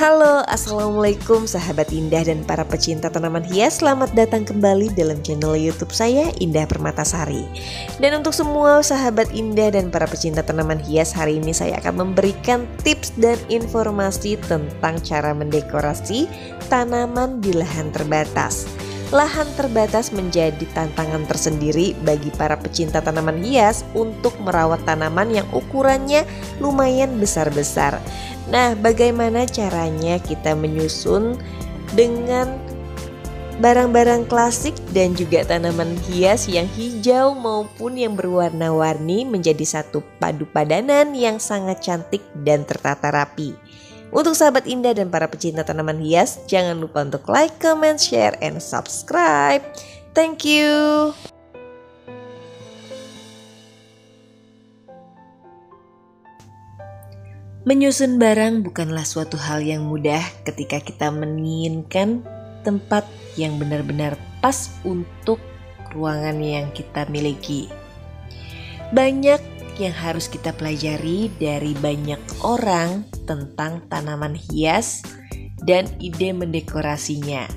Halo, assalamualaikum sahabat Indah dan para pecinta tanaman hias. Selamat datang kembali dalam channel YouTube saya, Indah Permatasari. Dan untuk semua sahabat Indah dan para pecinta tanaman hias, hari ini saya akan memberikan tips dan informasi tentang cara mendekorasi tanaman di lahan terbatas. Lahan terbatas menjadi tantangan tersendiri bagi para pecinta tanaman hias untuk merawat tanaman yang ukurannya lumayan besar-besar. Nah, bagaimana caranya kita menyusun dengan barang-barang klasik dan juga tanaman hias yang hijau maupun yang berwarna-warni menjadi satu padu padanan yang sangat cantik dan tertata rapi. Untuk sahabat Indah dan para pecinta tanaman hias, jangan lupa untuk like, comment, share, and subscribe. Thank you. Menyusun barang bukanlah suatu hal yang mudah ketika kita menginginkan tempat yang benar-benar pas untuk ruangan yang kita miliki. Banyak yang harus kita pelajari dari banyak orang tentang tanaman hias dan ide mendekorasinya.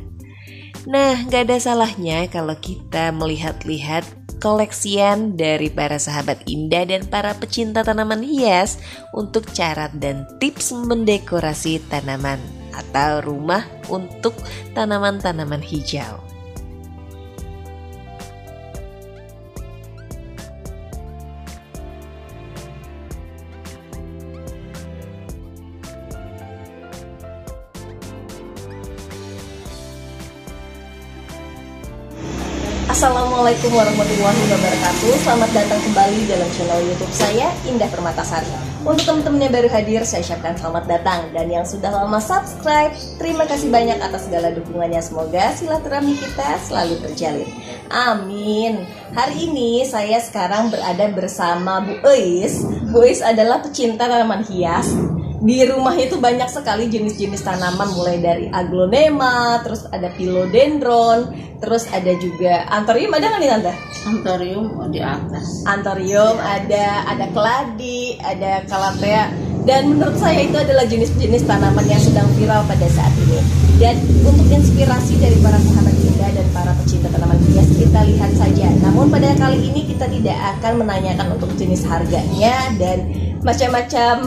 Nah, gak ada salahnya kalau kita melihat-lihat koleksian dari para sahabat Indah dan para pecinta tanaman hias untuk cara dan tips mendekorasi tanaman atau rumah untuk tanaman-tanaman hijau. Assalamualaikum warahmatullahi wabarakatuh. Selamat datang kembali dalam channel YouTube saya, Indah Permatasari. Untuk teman-teman yang baru hadir, saya ucapkan selamat datang. Dan yang sudah lama subscribe, terima kasih banyak atas segala dukungannya. Semoga silaturahmi kita selalu terjalin. Amin. Hari ini saya sekarang berada bersama Bu Eis. Bu Eis adalah pecinta tanaman hias. Di rumah itu banyak sekali jenis-jenis tanaman, mulai dari aglonema, terus ada philodendron, terus ada juga anthurium. Ada nggak nih Tante? Anthurium di atas. Anthurium ada keladi, ada calathea. Dan menurut saya itu adalah jenis-jenis tanaman yang sedang viral pada saat ini. Dan untuk inspirasi dari para sahabat Indah dan para pecinta tanaman hias, kita lihat saja. Namun pada kali ini kita tidak akan menanyakan untuk jenis harganya dan macam-macam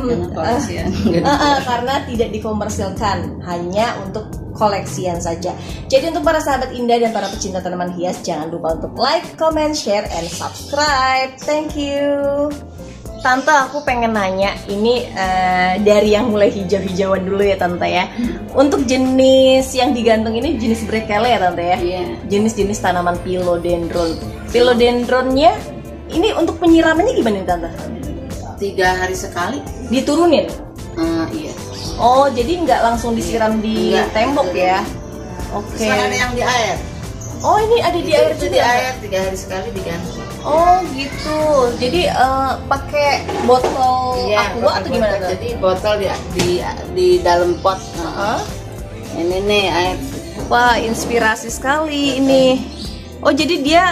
karena tidak dikomersilkan, hanya untuk koleksian saja. Jadi untuk para sahabat Indah dan para pecinta tanaman hias, jangan lupa untuk like, comment, share, and subscribe. Thank you. Tante, aku pengen nanya ini dari yang mulai hijau-hijauan dulu ya Tante ya. Untuk jenis yang digantung ini jenis brekele ya Tante ya. Jenis-jenis tanaman philodendron. Philodendronnya ini untuk penyiramannya gimana nih Tante? 3 hari sekali diturunin? Iya. Oh, jadi nggak langsung disiram di tembok ya? Oke. Ada yang di air. Oh, ini ada di air juga. Di air 3 hari sekali diganti. Oh gitu. Jadi pakai botol aqua atau gimana tuh? Jadi botol di dalam pot. Ini nih air. Wah, inspirasi sekali ini. Oh, jadi dia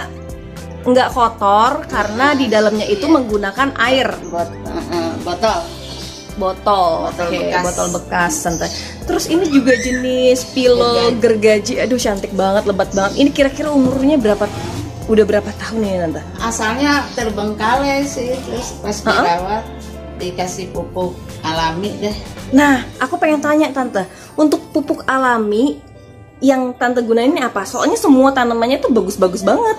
nggak kotor karena di dalamnya itu menggunakan air. Botol bekas santai. Terus ini juga jenis philo gergaji. Aduh, cantik banget, lebat banget. Ini kira-kira umurnya udah berapa tahun nih Tante? Asalnya terbengkalai sih, terus pas dirawat dikasih pupuk alami deh. Nah, aku pengen tanya Tante, untuk pupuk alami yang Tante gunain ini apa? Soalnya semua tanamannya tuh bagus-bagus banget.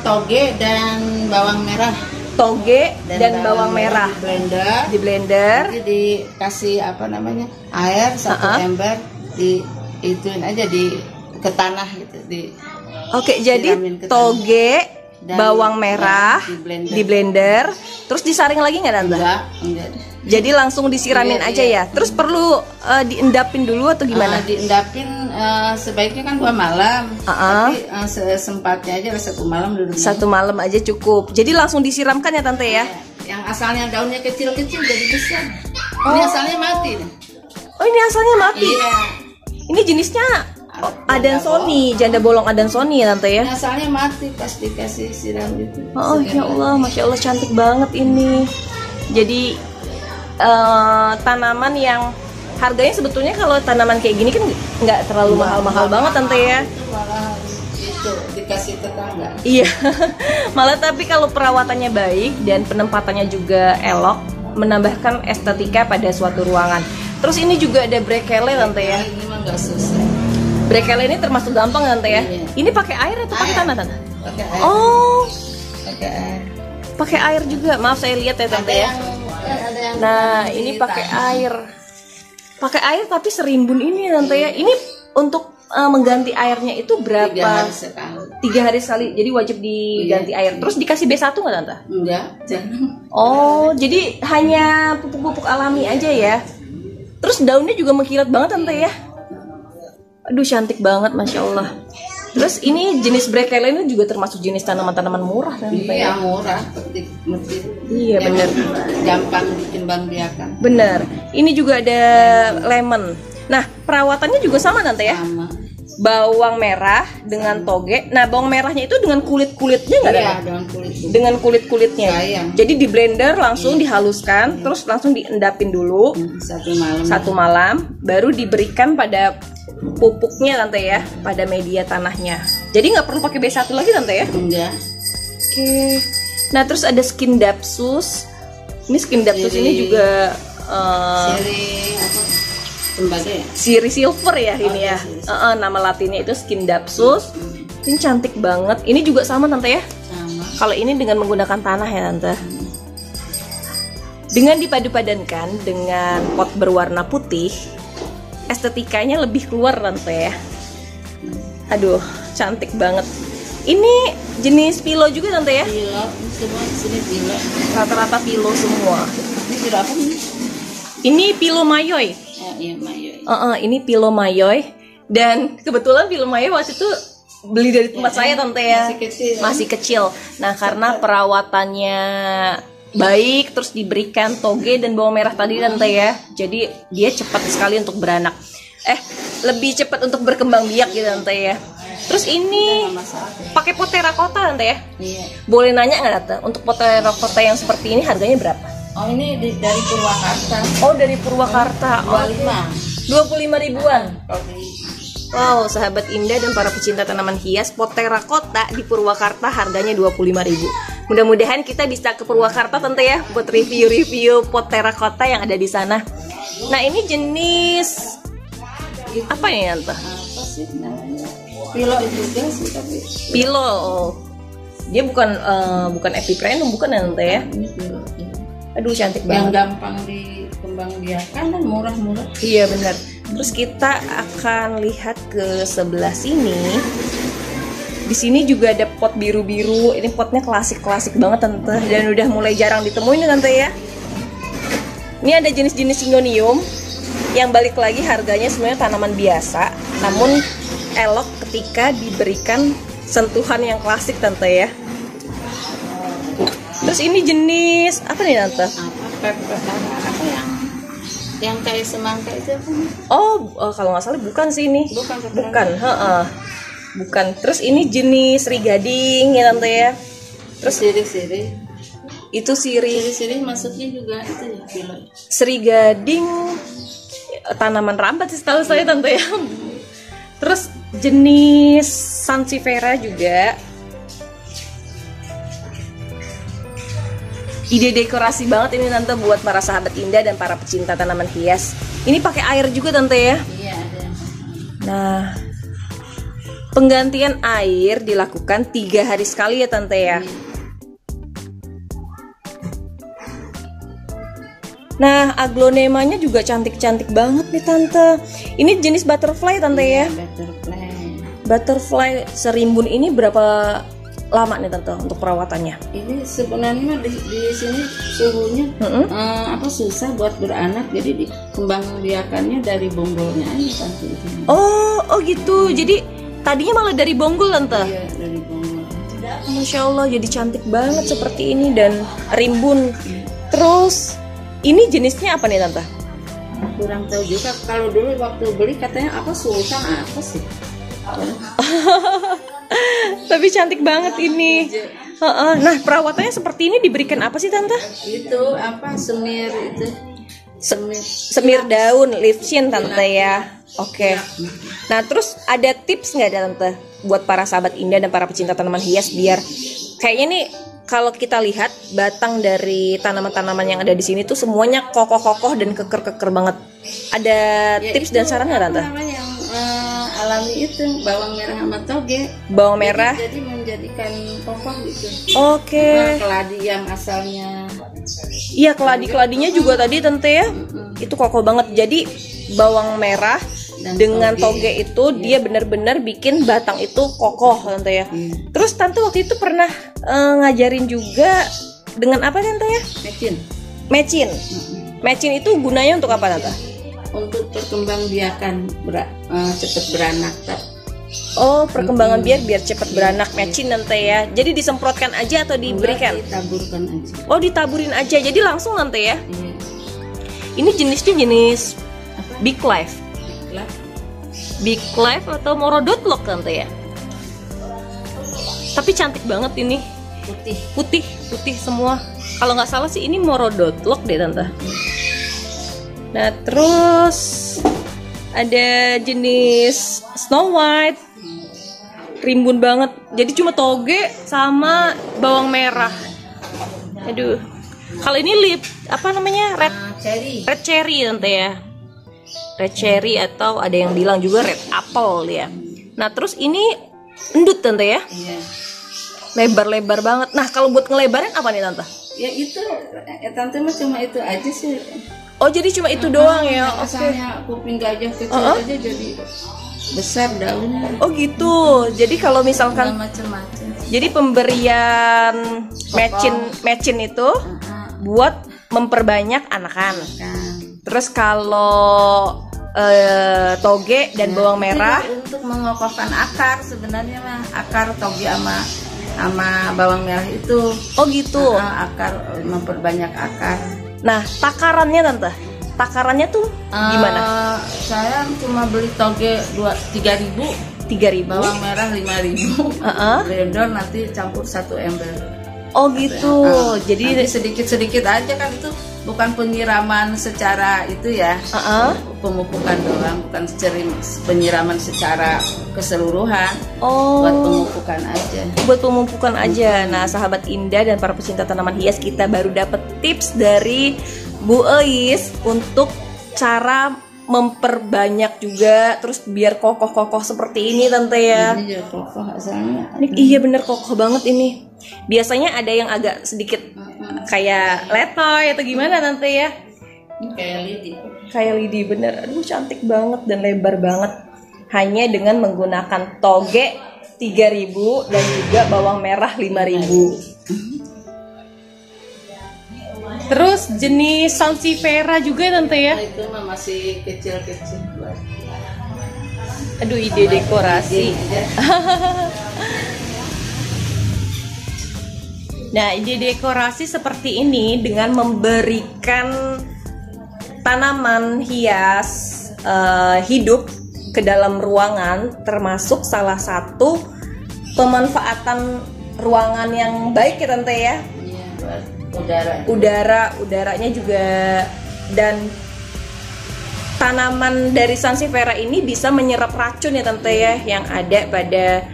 Toge dan bawang merah. Toge dan bawang merah di blender. Nanti dikasih air 1 ember, ituin aja ke tanah gitu. Oke, jadi toge, Dan bawang merah di blender, terus disaring lagi nggak tante? Enggak. Jadi langsung disiramin Iya, aja ya. Terus perlu diendapin dulu atau gimana? Diendapin sebaiknya kan 2 malam. Tapi sesempatnya aja 1 malam dulu. 1 malam aja cukup. Jadi langsung disiramkan ya tante ya? Yang asalnya daunnya kecil-kecil jadi besar. Ini asalnya mati. Oh ini asalnya mati? Iya. Ini jenisnya Adansonii, janda bolong Adansonii ya tante ya? Ini asalnya mati pas dikasih siram gitu. Oh ya Allah, Masya Allah cantik banget ini. Jadi tanaman yang harganya sebetulnya kalau tanaman kayak gini kan nggak terlalu mahal-mahal banget tante ya? Malah itu dikasih tetangga. Iya, malah tapi kalau perawatannya baik dan penempatannya juga elok, menambahkan estetika pada suatu ruangan. Terus ini juga ada brekele tante ya? Ini mah nggak susah. Brekele ini termasuk gampang tante ya? Iya. Ini pakai air atau pakai tanah tante? Pakai air. Oh, Pakai air. pakai air juga. Maaf saya lihat ya tante ya. Ada yang Nah ini pakai air. Pakai air tapi serimbun ini tante ya. Ini untuk mengganti airnya itu 3 berapa? hari sekali. 3 hari sekali. Jadi wajib diganti air. Terus dikasih B1 nggak tante? Enggak, jangan. Oh, jadi hanya pupuk-pupuk alami aja ya. Terus daunnya juga mengkilat banget tante ya. Aduh cantik banget Masya Allah. Terus ini jenis brekele ini juga termasuk jenis tanaman-tanaman murah tante ya. Iya, murah, metik. Iya bener. Gampang dikembangbiakan. Bener. Ini juga ada lemon. Nah perawatannya juga sama tante ya. Sama. Bawang merah dengan toge. Nah bawang merahnya itu dengan kulit-kulitnya nggak Iya, ada? dengan kulit. Dengan kulit-kulitnya. Sayang. Jadi di blender langsung dihaluskan, terus langsung diendapin dulu 1 malam. 1 malam, baru diberikan pada pupuknya tante ya, pada media tanahnya. Jadi nggak perlu pakai B1 lagi tante ya? Enggak. Oke. Nah terus ada skin dapsus. Ini skin dapsus ini juga Siri apa? Tembaga ya? siri silver ya ini ya. siri Nama latinnya itu skin dapsus. Ini cantik banget. Ini juga sama tante ya? Sama. Kalau ini dengan menggunakan tanah ya tante. Dengan dipadu-padankan dengan pot berwarna putih, estetikanya lebih keluar tante ya. Aduh, cantik banget. Ini jenis pilo juga tante ya? Pilo, semua di sini pilo. Rata-rata pilo semua. Ini pilo apa nih? Ini pilo mayoy. Iya, mayo. Ini pilo mayoy. Dan kebetulan pilo mayoy waktu itu beli dari tempat saya tante ya. Masih kecil. Nah karena perawatannya baik, terus diberikan toge dan bawang merah tadi tante ya. Jadi dia cepat sekali untuk beranak. Lebih cepat untuk berkembang biak gitu tante ya. Terus ini pakai pot terakota tante ya? Iya. Boleh nanya nggak tante? Untuk pot terakota yang seperti ini harganya berapa? Oh, ini dari Purwakarta. Oh dari Purwakarta. 25 ribuan. Wow, sahabat Indah dan para pecinta tanaman hias, pot terakota di Purwakarta harganya 25.000. Mudah-mudahan kita bisa ke Purwakarta tante ya buat review-review pot terakota yang ada di sana. Nah, ini jenis apa ya tante? Apa sih namanya? Pilo juga sih tapi. Pilo. Dia bukan epiprenum bukan ya tante ya? Ini pilo. Aduh cantik Yang banget. gampang dikembangbiakan dan murah-murah. Iya benar. Terus kita akan lihat ke sebelah sini. Di sini juga ada pot biru-biru. Ini potnya klasik-klasik banget tante dan udah mulai jarang ditemuin tante ya. Ini ada jenis-jenis syngonium yang balik lagi harganya sebenarnya tanaman biasa, namun elok ketika diberikan sentuhan yang klasik tante ya. Terus ini jenis apa nih tante? Apa yang kayak semangka itu apa? Oh, kalau nggak salah bukan sih ini. Bukan. Bukan. Terus ini jenis sri gading ya tante ya. Terus siri-siri. Itu siri. Siri masuknya juga itu ya pilo. Sri gading tanaman rambat sih setahu saya tante ya. Terus jenis sansevieria juga. Ide dekorasi banget ini tante buat para sahabat Indah dan para pecinta tanaman hias. Ini pakai air juga tante ya. Iya ada. Nah, penggantian air dilakukan 3 hari sekali ya tante ya. Nah, aglonemanya juga cantik-cantik banget nih tante. Ini jenis butterfly tante ya. Butterfly. Butterfly serimbun ini berapa lama nih tante untuk perawatannya? Ini sebenarnya di sini suhunya susah buat beranak, jadi kembang biakannya dari bonggolnya aja tante. Oh gitu. Jadi tadinya malah dari bonggol tante. Iya, dari bonggol. Masya Allah, jadi cantik banget seperti ini dan rimbun. Terus ini jenisnya apa nih tante? Kurang tahu juga. Kalau dulu waktu beli katanya apa sultan apa sih? Tapi cantik banget ini. Nah, perawatannya seperti ini diberikan apa sih tante? Itu apa, semir itu. Semir daun, licin tante ya. Oke. Nah, terus ada tips nggak tante buat para sahabat Indah dan para pecinta tanaman hias biar kayaknya nih kalau kita lihat batang dari tanaman-tanaman yang ada di sini tuh semuanya kokoh-kokoh dan keker-keker banget. Ada tips dan saran nggak tante? Yang alami itu bawang merah sama toge. Bawang merah. Jadi menjadikan kokoh gitu. Oke. Keladi yang asalnya. Iya, keladi-keladinya juga tadi tante ya. Itu kokoh banget. Jadi bawang merah dan dengan toge itu dia benar-benar bikin batang itu kokoh tante ya. Terus tante waktu itu pernah ngajarin juga dengan apa tante ya? Mecin itu gunanya untuk apa tante? Untuk perkembangbiakan cepat beranak. Oh, perkembangan biar cepat beranak, mecin tante ya. Jadi disemprotkan aja atau diberikan? Ditaburkan aja. Oh, ditaburin aja. Jadi langsung tante ya. Ini jenisnya jenis Big Life. Big Life atau Morodotlock tante ya. Tapi cantik banget ini. Putih semua. Kalau nggak salah sih ini Morodotlock deh tante. Nah, terus ada jenis Snow White. Rimbun banget. Jadi cuma toge sama bawang merah. Aduh. Kalau ini red cherry tante ya. Red cherry atau ada yang bilang juga red apple ya. Nah, terus ini endut tante ya. Iya. Lebar-lebar banget. Nah, kalau buat ngelebarin apa nih tante? Ya itu, tante mah cuma itu aja sih. Oh, jadi cuma itu doang ya? Asalnya kuping gajah kecil aja jadi besar daunnya. Oh gitu. Jadi kalau misalkan macam-macam. Jadi pemberian mecin itu buat memperbanyak anakan. Terus kalau toge dan bawang merah untuk mengokohkan akar sebenarnya mah, akar toge sama bawang merah itu. Oh gitu. Akar, memperbanyak akar. Nah, takarannya tante, takarannya tuh gimana? Saya cuma beli toge 3.000, bawang merah 5.000. Blender nanti campur 1 ember. Oh gitu. Jadi sedikit-sedikit aja kan, itu bukan penyiraman secara itu ya. Pemupukan doang, bukan penyiraman secara keseluruhan. Buat pemupukan aja. Nah, sahabat Indah dan para pecinta tanaman hias, kita baru dapat tips dari Bu Eis untuk cara memperbanyak juga, terus biar kokoh-kokoh seperti ini tante ya. Ini juga kokoh asalnya. Iya bener, kokoh banget ini. Biasanya ada yang agak sedikit kayak letoy atau gimana tante ya. Kayak lidi bener. Aduh, cantik banget dan lebar banget. Hanya dengan menggunakan toge 3.000 dan juga bawang merah 5.000. Terus jenis Sansevieria juga tante ya? Itu mah masih kecil-kecil. Aduh, ide dekorasi. Nah, ide dekorasi seperti ini dengan memberikan tanaman hias hidup ke dalam ruangan, termasuk salah satu pemanfaatan ruangan yang baik ya tante ya. Udaranya juga, dan tanaman dari Sansevieria ini bisa menyerap racun ya tante ya yang ada pada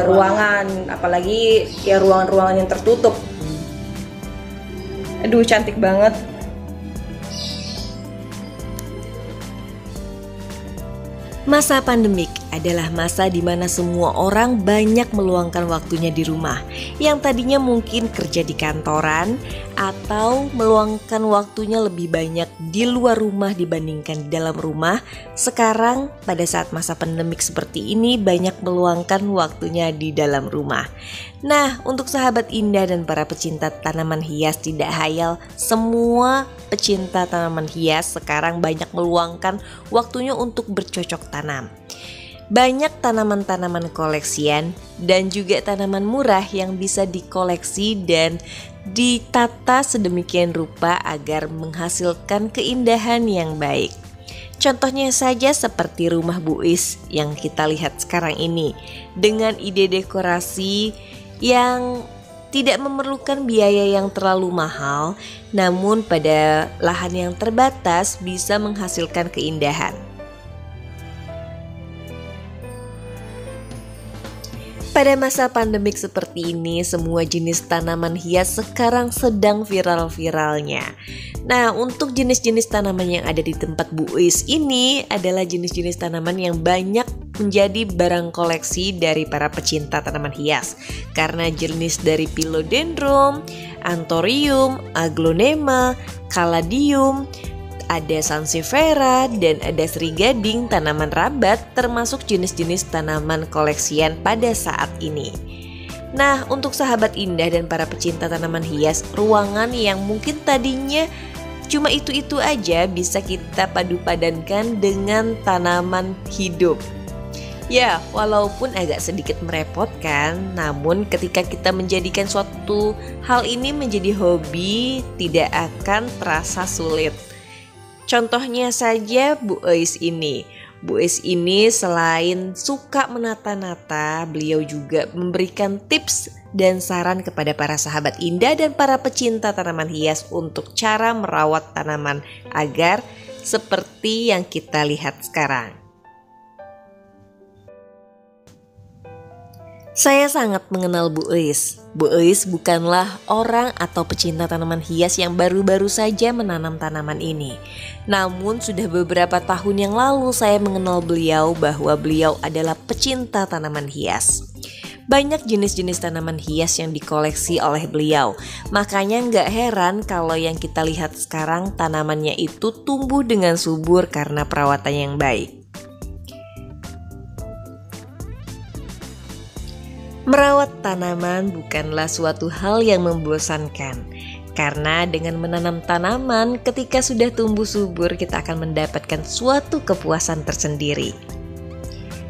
ruangan, apalagi ya ruangan-ruangan yang tertutup. Aduh, cantik banget. Masa pandemik adalah masa di mana semua orang banyak meluangkan waktunya di rumah. Yang tadinya mungkin kerja di kantoran atau meluangkan waktunya lebih banyak di luar rumah dibandingkan di dalam rumah. Sekarang pada saat masa pandemik seperti ini banyak meluangkan waktunya di dalam rumah. Nah, untuk sahabat Indah dan para pecinta tanaman hias, tidak hayal, semua pecinta tanaman hias sekarang banyak meluangkan waktunya untuk bercocok tanam. Banyak tanaman-tanaman koleksian dan juga tanaman murah yang bisa dikoleksi dan ditata sedemikian rupa agar menghasilkan keindahan yang baik. Contohnya saja seperti rumah Bu Is yang kita lihat sekarang ini, dengan ide dekorasi yang tidak memerlukan biaya yang terlalu mahal, namun pada lahan yang terbatas bisa menghasilkan keindahan. Pada masa pandemik seperti ini, semua jenis tanaman hias sekarang sedang viral-viralnya. Nah, untuk jenis-jenis tanaman yang ada di tempat Bu Is ini adalah jenis-jenis tanaman yang banyak menjadi barang koleksi dari para pecinta tanaman hias. Karena jenis dari Philodendron, Anthurium, Aglonema, Caladium, ada Sansevieria dan ada Sri Gading, tanaman rabat, termasuk jenis-jenis tanaman koleksian pada saat ini. Nah, untuk sahabat Indah dan para pecinta tanaman hias, ruangan yang mungkin tadinya cuma itu-itu aja bisa kita padu-padankan dengan tanaman hidup. Ya, walaupun agak sedikit merepotkan, namun ketika kita menjadikan suatu hal ini menjadi hobi, tidak akan terasa sulit. Contohnya saja Bu Is ini. Bu Is ini selain suka menata-nata, beliau juga memberikan tips dan saran kepada para sahabat Indah dan para pecinta tanaman hias untuk cara merawat tanaman agar seperti yang kita lihat sekarang. Saya sangat mengenal Bu Is. Bu Is bukanlah orang atau pecinta tanaman hias yang baru-baru saja menanam tanaman ini. Namun sudah beberapa tahun yang lalu saya mengenal beliau bahwa beliau adalah pecinta tanaman hias. Banyak jenis-jenis tanaman hias yang dikoleksi oleh beliau. Makanya nggak heran kalau yang kita lihat sekarang tanamannya itu tumbuh dengan subur karena perawatan yang baik. Merawat tanaman bukanlah suatu hal yang membosankan, karena dengan menanam tanaman ketika sudah tumbuh subur kita akan mendapatkan suatu kepuasan tersendiri.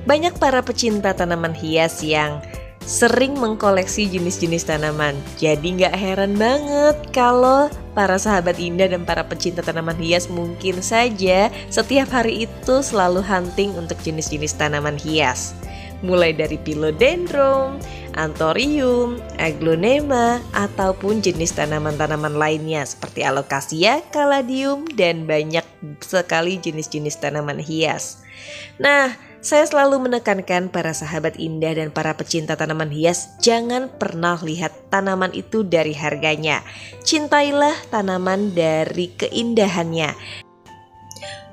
Banyak para pecinta tanaman hias yang sering mengkoleksi jenis-jenis tanaman, jadi nggak heran banget kalau para sahabat Indah dan para pecinta tanaman hias mungkin saja setiap hari itu selalu hunting untuk jenis-jenis tanaman hias. Mulai dari Philodendron, Anthurium, Aglonema, ataupun jenis tanaman-tanaman lainnya seperti Alocasia, Caladium, dan banyak sekali jenis-jenis tanaman hias. Nah, saya selalu menekankan para sahabat Indah dan para pecinta tanaman hias, jangan pernah lihat tanaman itu dari harganya. Cintailah tanaman dari keindahannya.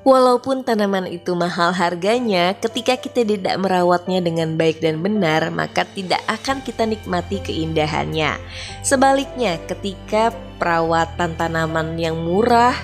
Walaupun tanaman itu mahal harganya, ketika kita tidak merawatnya dengan baik dan benar, maka tidak akan kita nikmati keindahannya. Sebaliknya, ketika perawatan tanaman yang murah,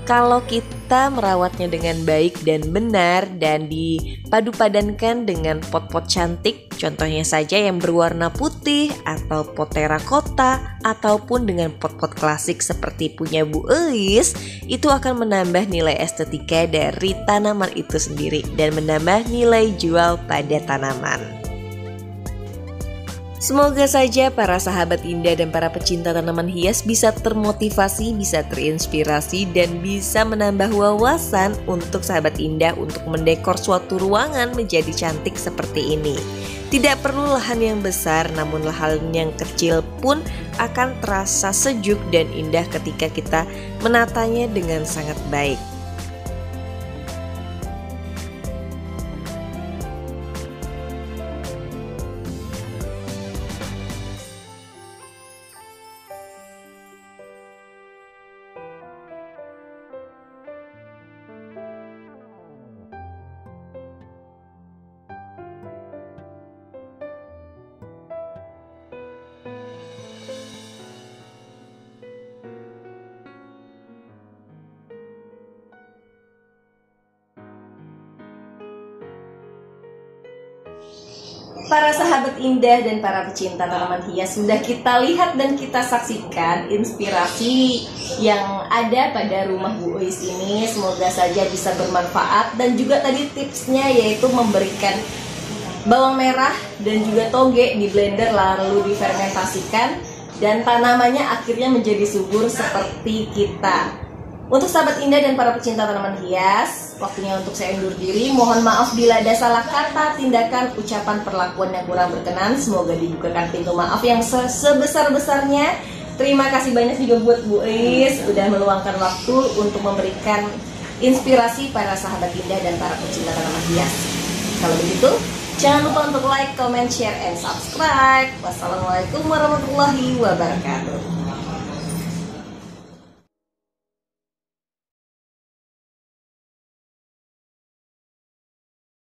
kalau kita merawatnya dengan baik dan benar dan dipadu-padankan dengan pot-pot cantik, contohnya saja yang berwarna putih atau pot terakota ataupun dengan pot-pot klasik seperti punya Bu Is, itu akan menambah nilai estetika dari tanaman itu sendiri dan menambah nilai jual pada tanaman. Semoga saja para sahabat Indah dan para pecinta tanaman hias bisa termotivasi, bisa terinspirasi, dan bisa menambah wawasan untuk sahabat Indah untuk mendekor suatu ruangan menjadi cantik seperti ini. Tidak perlu lahan yang besar, namun lahan yang kecil pun akan terasa sejuk dan indah ketika kita menatanya dengan sangat baik. para sahabat indah dan para pecinta tanaman hias, sudah kita lihat dan kita saksikan inspirasi yang ada pada rumah Bu Uis ini. Semoga saja bisa bermanfaat, dan juga tadi tipsnya yaitu memberikan bawang merah dan juga toge di blender lalu difermentasikan, dan tanamannya akhirnya menjadi subur seperti kita. Untuk sahabat indah dan para pecinta tanaman hias, waktunya untuk saya undur diri. Mohon maaf bila ada salah kata, tindakan, ucapan, perlakuan yang kurang berkenan. Semoga dibukakan pintu maaf yang sebesar-besarnya. Terima kasih banyak juga buat Bu Uis sudah meluangkan waktu untuk memberikan inspirasi para sahabat indah dan para pecinta tanaman hias. Kalau begitu, jangan lupa untuk like, comment, share, and subscribe. Wassalamualaikum warahmatullahi wabarakatuh.